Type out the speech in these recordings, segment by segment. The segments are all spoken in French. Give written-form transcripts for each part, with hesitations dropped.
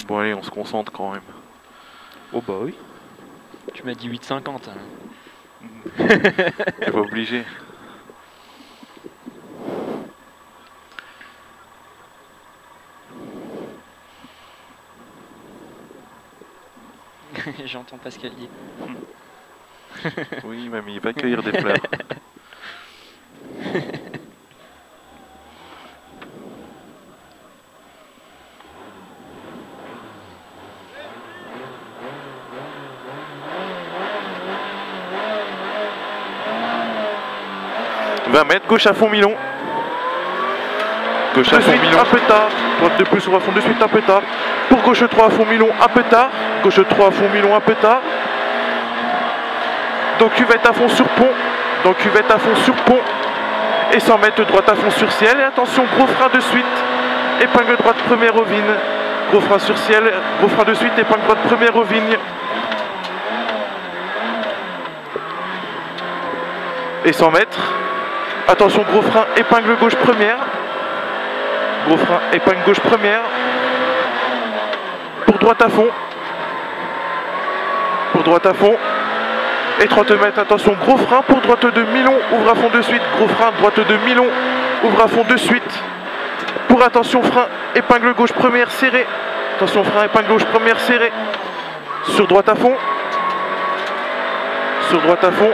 Bon allez, on se concentre quand même. Oh bah oui. Tu m'as dit 8,50. T'es pas obligé. J'entends Pascal dire. Oui, mamie, va cueillir des fleurs. « 20 mètres, gauche à fond Milon. Gauche à fond Milon. Un peu tard. Droite de plus, on va fond de suite un peu tard. Pour gauche 3 à fond Milon, un peu tard. Gauche 3 à fond Milon, un peu tard. Donc cuvette à fond sur pont. Donc cuvette à fond sur pont. Et 100 mètres droite à fond sur ciel. Et attention, gros frein de suite. Épingle droite première aux vignes. Gros frein sur ciel. Gros frein de suite. Épingle droite première aux vignes. Et 100 mètres. Attention, gros frein, épingle gauche première. Gros frein, épingle gauche première. Pour droite à fond. Pour droite à fond. Et 30 mètres, attention, gros frein pour droite de Milon, ouvre à fond de suite. Gros frein, droite de Milon, ouvre à fond de suite. Pour attention, frein, épingle gauche première serrée. Attention, frein, épingle gauche première serrée. Sur droite à fond. Sur droite à fond.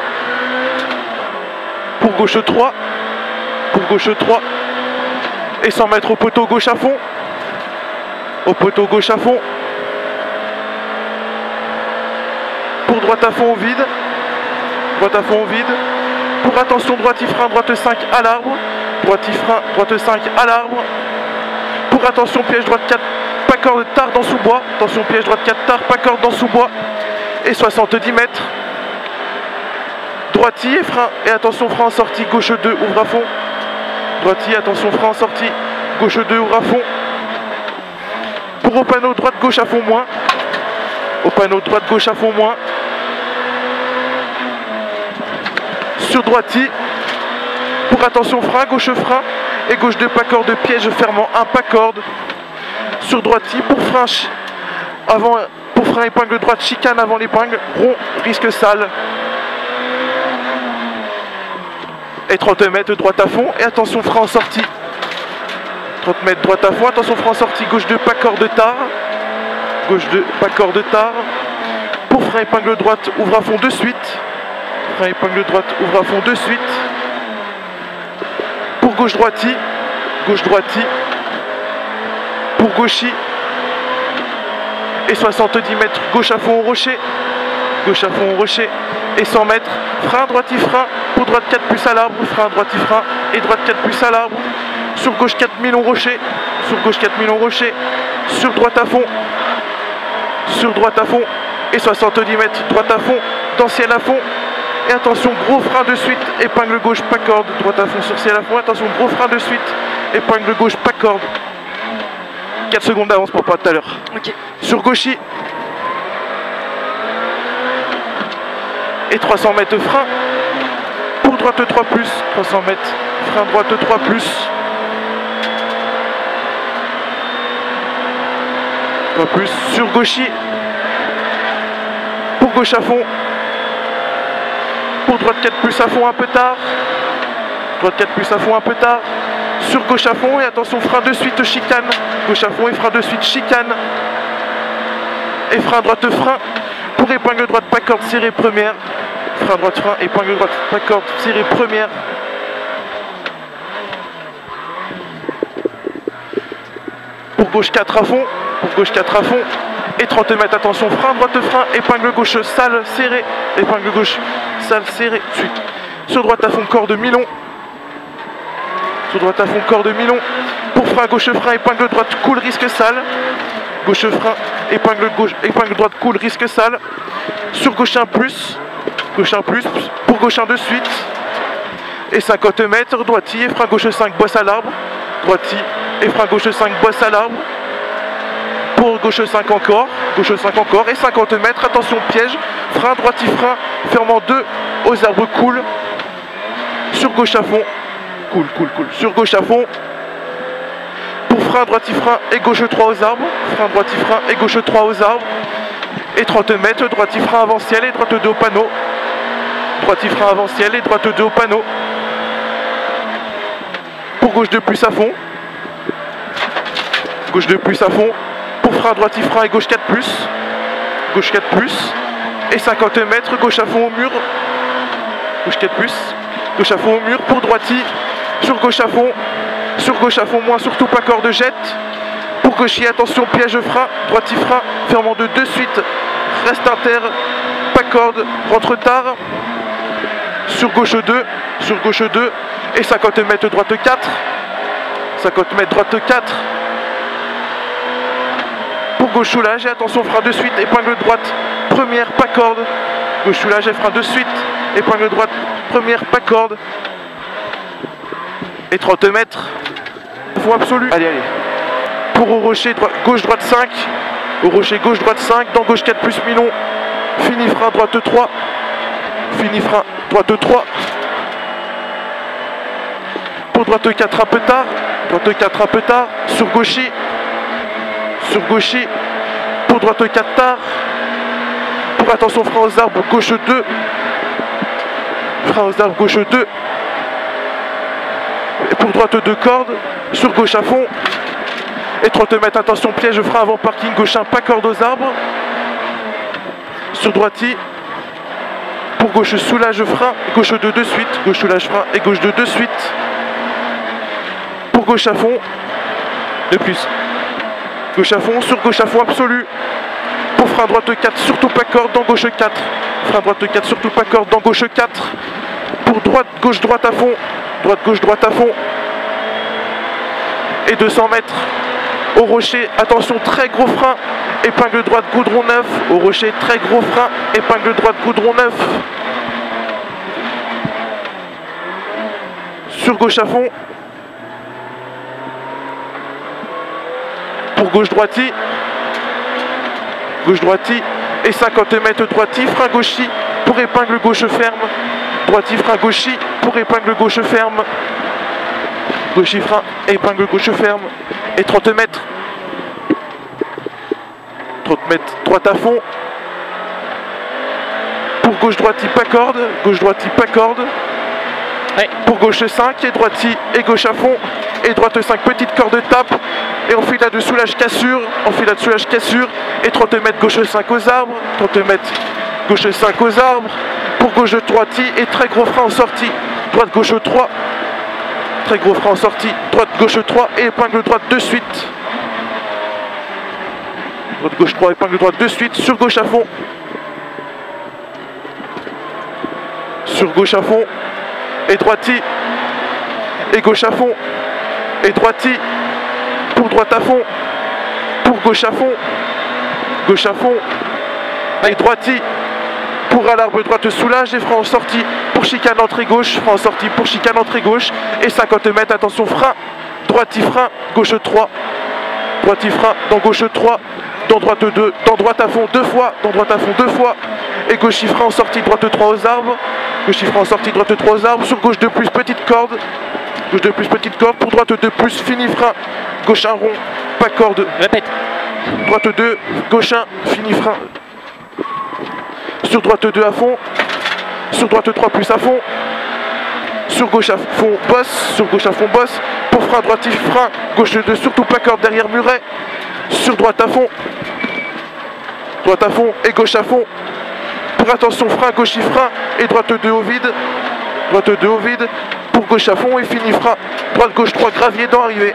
Pour gauche 3. Pour gauche 3. Et 100 mètres au poteau gauche à fond. Au poteau gauche à fond. Pour droite à fond au vide. Droite à fond au vide. Pour attention, droite frein, droite 5 à l'arbre. Droite frein, droite 5 à l'arbre. Pour attention, piège droite 4, pas corde tard dans sous-bois. Attention, piège droite 4 tard, pas corde dans sous-bois. Et 70 mètres. Droiti et frein. Et attention, frein en sortie, gauche 2, ouvre à fond. Droiti, attention, frein en sortie, gauche 2, ouvre à fond. Pour au panneau, droite, gauche à fond moins. Au panneau, droite, gauche à fond moins. Sur droiti. Pour attention, frein, gauche frein. Et gauche 2, pas corde, piège fermant 1, pas corde. Sur droiti, pour frein, avant, pour frein épingle droite, chicane avant l'épingle, rond, risque sale. Et 30 mètres droite à fond. Et attention, frein en sortie. 30 mètres droite à fond. Attention, frein en sortie. Gauche 2, pas corde tard. Gauche 2, pas corde tard. Pour frein épingle droite, ouvre à fond de suite. Frein épingle droite, ouvre à fond de suite. Pour gauche droiti. Gauche droiti. Pour gauchi. Et 70 mètres gauche à fond au rocher. Gauche à fond au rocher. Et 100 mètres, frein, droiti, frein, pour droite 4 plus à l'arbre, frein, droiti, frein, et droite 4 plus à l'arbre, sur gauche 4000 on rocher, sur gauche 4000 on rocher, sur droite à fond, et 70 mètres, droite à fond, dans ciel à fond, et attention, gros frein de suite, épingle gauche, pas corde, droite à fond sur ciel à fond, attention, gros frein de suite, épingle gauche, pas corde, 4 secondes d'avance pour pas tout à l'heure, Ok. sur gauchi, et 300 mètres frein, pour droite 3 plus, 300 mètres, frein droite 3 plus, 3 plus, sur gauchi, pour gauche à fond, pour droite 4 plus à fond un peu tard, droite 4 plus à fond un peu tard, sur gauche à fond, et attention, frein de suite chicane, gauche à fond et frein de suite chicane, et frein droite frein, pour épingle droite pas corde serrée première, frein droite frein, épingle droite pas corde serrée première. Pour gauche 4 à fond, pour gauche 4 à fond, et 30 mètres, attention, frein droite frein, épingle gauche sale serrée, épingle gauche sale serrée, suite. Sur droite à fond, corde Milon. Sur droite à fond, corde Milon. Pour frein gauche frein, épingle droite cool, risque sale. Gauche frein, épingle droite cool, risque sale. Sur gauche 1 plus. Gauche 1 plus, pour gauche 1 de suite. Et 50 mètres, droiti et frein gauche 5, bosse à l'arbre. Droiti et frein gauche 5, bosse à l'arbre. Pour gauche 5 encore, gauche 5 encore. Et 50 mètres, attention piège. Frein, droiti, frein, fermant 2 aux arbres cool. Sur gauche à fond. Cool. Sur gauche à fond. Pour frein frein, droite, frein et gauche 3 aux arbres. Frein, droite, frein et gauche 3 aux arbres. Et 30 mètres, droite, frein avant ciel et droite 2 au panneau. Droite, frein avant ciel et droite 2 au panneau. Pour gauche 2 plus à fond. Gauche 2 plus à fond. Pour frein, droite, frein et gauche 4 plus. Gauche 4 plus. Et 50 mètres, gauche à fond au mur. Gauche 4 plus. Gauche à fond au mur pour droiti. Sur gauche à fond. Sur gauche à fond moins, surtout pas corde jette. Pour gaucher, attention, piège frein. Droiti frein. Fermant de suite. Reste inter. Pas corde. Rentre tard. Sur gauche 2. Sur gauche 2. Et 50 mètres, droite 4. 50 mètres, droite 4. Pour gauche soulage et attention frein de suite, épingle droite, première, pas corde. Gauche soulage et frein de suite, épingle droite, première, pas corde. Et 30 mètres, fond absolu. Allez, allez. Pour au rocher, gauche droite 5. Au rocher gauche droite 5, dans gauche 4 plus Milon. Fini frein droite 3. Fini frein droite 3. Pour droite 4 un peu tard. Droite 4 un peu tard. Sur gauchy. Sur gauchy. Pour droite 4 tard. Pour attention frein aux arbres gauche 2. Frein aux arbres gauche 2. Et pour droite 2 cordes. Sur gauche à fond. Et 30 mètres, attention piège frein avant parking gauche 1, pas corde aux arbres. Sur droiti. Pour gauche soulage frein. Gauche 2 de suite. Gauche soulage frein et gauche 2 de suite. Pour gauche à fond. De plus. Gauche à fond, sur gauche à fond absolu. Pour frein droite 4, surtout pas corde dans gauche 4. Frein droite 4, surtout pas corde dans gauche 4. Pour droite, gauche, droite à fond. Droite, gauche, droite à fond. Et 200 mètres. Au rocher, attention, très gros frein. Épingle droite, goudron 9. Au rocher, très gros frein. Épingle droite, goudron 9. Sur gauche à fond. Pour gauche droiti. Gauche droiti. Et 50 mètres droiti. Frein gauchi. Pour épingle gauche ferme. Droiti, frein gauchi. Pour épingle gauche ferme. Gauchi, frein. Épingle gauche ferme. Et 30 mètres. 30 mètres. Droite à fond. Pour gauche droiti, pas corde. Gauche droiti, pas corde. Ouais. Pour gauche 5 et droiti et gauche à fond. Et droite 5, petite corde tape. Et enfilade de soulage cassure. Enfilade de soulage cassure. Et 30 mètres gauche 5 aux arbres. 30 mètres gauche 5 aux arbres. Pour gauche droiti et très gros frein en sortie. Droite gauche 3. Très gros frein en sortie. Droite gauche 3 et épingle droite de suite. Droite gauche 3, épingle droite de suite. Sur gauche à fond. Sur gauche à fond. Et droiti. Et gauche à fond. Et droiti. Pour droite à fond. Pour gauche à fond. Gauche à fond. Et droiti. Pour à l'arbre droite soulage et frein en sortie. Pour chicane entrée gauche. Frein en sortie pour chicane entrée gauche. Et 50 mètres, attention frein. Droiti frein. Gauche 3. Droiti frein. Dans gauche 3. Dans droite 2. Dans droite à fond 2 fois. Dans droite à fond 2 fois. Et gauche frein en sortie. Droite 3 aux arbres. Gauche frein en sortie. Droite 3 aux arbres. Sur gauche 2 plus petite corde. Gauche 2 plus petite corde. Pour droite 2 plus fini frein. Gauche 1 rond. Pas corde. Répète. Droite 2. Gauche 1. Fini frein. Sur droite 2 à fond. Sur droite 3 plus à fond. Sur gauche à fond bosse. Sur gauche à fond bosse. Pour frein droite frein. Gauche 2 surtout pas corde derrière muret. Sur droite à fond. Droite à fond et gauche à fond. Pour attention frein, gauche frein. Et droite 2 au vide. Droite 2 au vide. Pour gauche à fond et fini frein. Droite gauche 3 gravier dans arrivée.